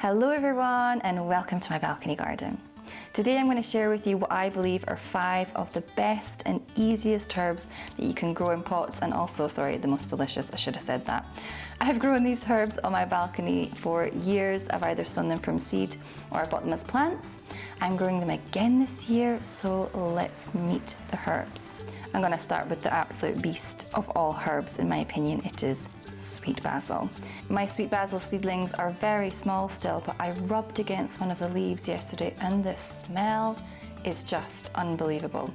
Hello everyone and welcome to my balcony garden. Today I'm going to share with you what I believe are 5 of the best and easiest herbs that you can grow in pots, and also, the most delicious, I should have said that. I've grown these herbs on my balcony for years. I've either sown them from seed or I bought them as plants. I'm growing them again this year, so let's meet the herbs. I'm going to start with the absolute beast of all herbs, in my opinion. It is sweet basil. My sweet basil seedlings are very small still, but I rubbed against one of the leaves yesterday and the smell is just unbelievable.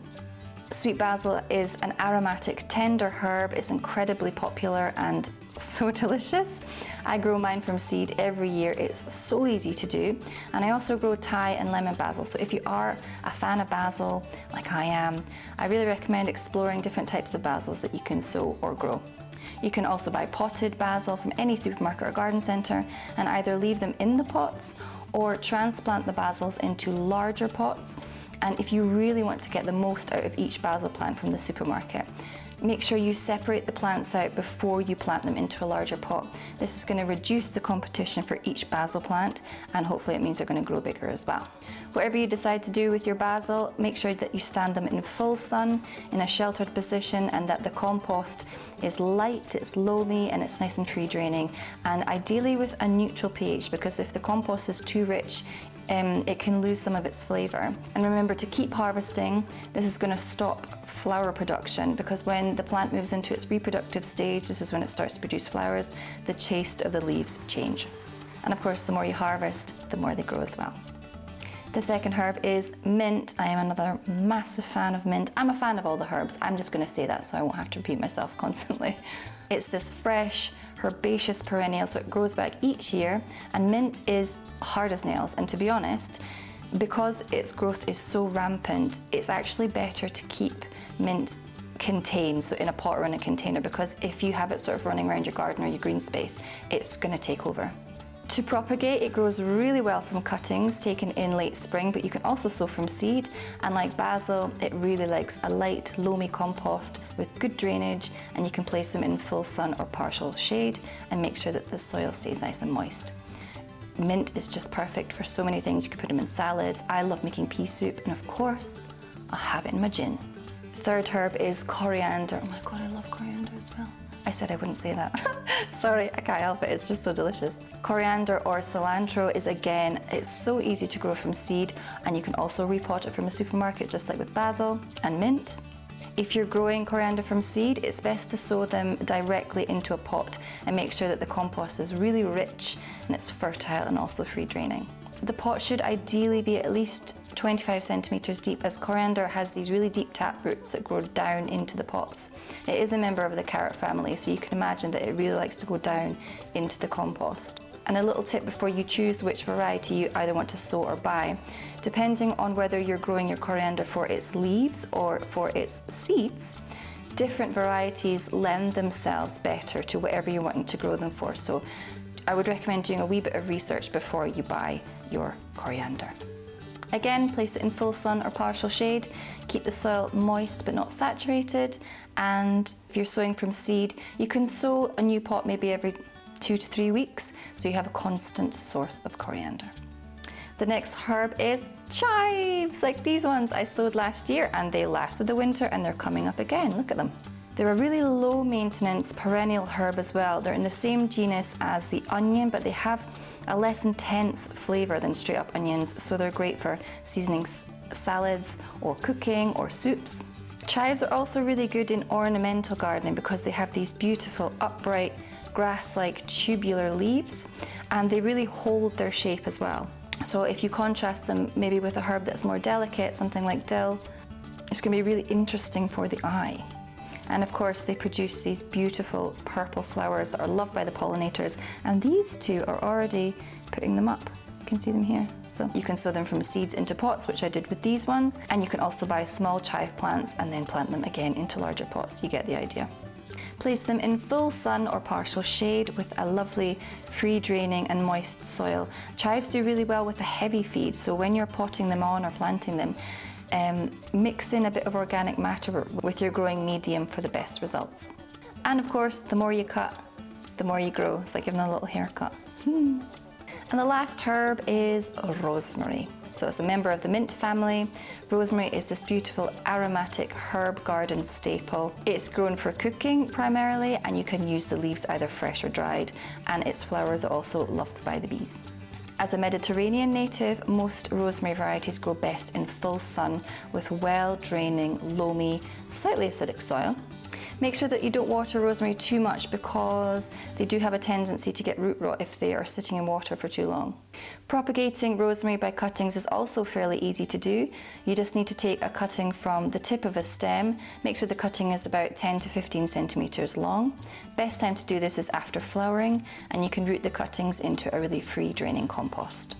Sweet basil is an aromatic, tender herb. It's incredibly popular and so delicious. I grow mine from seed every year. It's so easy to do. And I also grow Thai and lemon basil. So if you are a fan of basil, like I am, I really recommend exploring different types of basils that you can sow or grow. You can also buy potted basil from any supermarket or garden centre and either leave them in the pots or transplant the basils into larger pots. And if you really want to get the most out of each basil plant from the supermarket, make sure you separate the plants out before you plant them into a larger pot. This is going to reduce the competition for each basil plant, and hopefully it means they're going to grow bigger as well. Whatever you decide to do with your basil, make sure that you stand them in full sun in a sheltered position and that the compost is light, it's loamy and it's nice and free draining, and ideally with a neutral pH, because if the compost is too rich, it can lose some of its flavour. And remember to keep harvesting. This is going to stop flower production, because when the plant moves into its reproductive stage, this is when it starts to produce flowers, the taste of the leaves change. And of course, the more you harvest, the more they grow as well. The second herb is mint. I am another massive fan of mint. I'm a fan of all the herbs. I'm just going to say that so I won't have to repeat myself constantly. It's this fresh, herbaceous perennial, so it grows back each year, and mint is hard as nails. And to be honest, because its growth is so rampant, it's actually better to keep mint contained, so in a pot or in a container, because if you have it sort of running around your garden or your green space, it's going to take over. To propagate, it grows really well from cuttings taken in late spring, but you can also sow from seed, and like basil, it really likes a light, loamy compost with good drainage, and you can place them in full sun or partial shade and make sure that the soil stays nice and moist. Mint is just perfect for so many things. You can put them in salads. I love making pea soup, and of course, I have it in my gin. Third herb is coriander. Oh my God, I love coriander as well. I said I wouldn't say that. Sorry, I can't help it, it's just so delicious. Coriander or cilantro is, again, it's so easy to grow from seed, and you can also repot it from a supermarket, just like with basil and mint. If you're growing coriander from seed, it's best to sow them directly into a pot and make sure that the compost is really rich and it's fertile and also free draining. The pot should ideally be at least 25 centimetres deep, as coriander has these really deep tap roots that grow down into the pots. It is a member of the carrot family, so you can imagine that it really likes to go down into the compost. And a little tip before you choose which variety you either want to sow or buy, depending on whether you're growing your coriander for its leaves or for its seeds, different varieties lend themselves better to whatever you're wanting to grow them for. So I would recommend doing a wee bit of research before you buy your coriander. Again, place it in full sun or partial shade. Keep the soil moist but not saturated. And if you're sowing from seed, you can sow a new pot maybe every 2 to 3 weeks, so you have a constant source of coriander. The next herb is chives, like these ones I sowed last year, and they lasted the winter and they're coming up again. Look at them. They're a really low maintenance perennial herb as well. They're in the same genus as the onion, but they have a less intense flavour than straight up onions, so they're great for seasoning salads or cooking or soups. Chives are also really good in ornamental gardening because they have these beautiful upright grass-like tubular leaves, and they really hold their shape as well. So if you contrast them maybe with a herb that's more delicate, something like dill, it's going to be really interesting for the eye. And of course, they produce these beautiful purple flowers that are loved by the pollinators, and these two are already putting them up. You can see them here. So you can sow them from seeds into pots, which I did with these ones, and you can also buy small chive plants and then plant them again into larger pots. You get the idea. Place them in full sun or partial shade with a lovely free draining and moist soil. Chives do really well with a heavy feed, so when you're potting them on or planting them, mix in a bit of organic matter with your growing medium for the best results. And of course, the more you cut, the more you grow. It's like giving a little haircut. And the last herb is rosemary. So it's a member of the mint family. Rosemary is this beautiful aromatic herb garden staple. It's grown for cooking primarily, and you can use the leaves either fresh or dried, and its flowers are also loved by the bees. As a Mediterranean native, most rosemary varieties grow best in full sun with well-draining, loamy, slightly acidic soil. Make sure that you don't water rosemary too much because they do have a tendency to get root rot if they are sitting in water for too long. Propagating rosemary by cuttings is also fairly easy to do. You just need to take a cutting from the tip of a stem, make sure the cutting is about 10 to 15 centimeters long. Best time to do this is after flowering, and you can root the cuttings into a really free draining compost.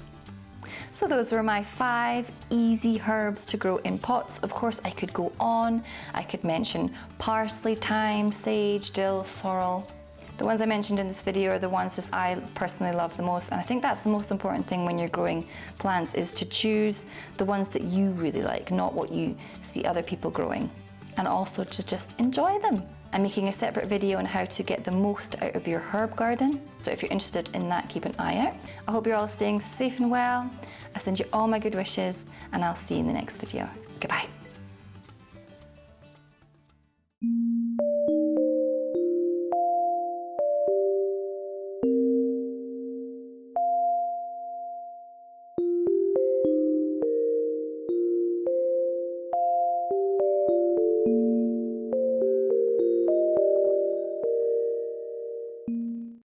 So those were my 5 easy herbs to grow in pots. Of course, I could go on. I could mention parsley, thyme, sage, dill, sorrel. The ones I mentioned in this video are the ones just I personally love the most, and I think that's the most important thing when you're growing plants, is to choose the ones that you really like, not what you see other people growing, and also to just enjoy them. I'm making a separate video on how to get the most out of your herb garden, so if you're interested in that, keep an eye out. I hope you're all staying safe and well. I send you all my good wishes, and I'll see you in the next video. Goodbye.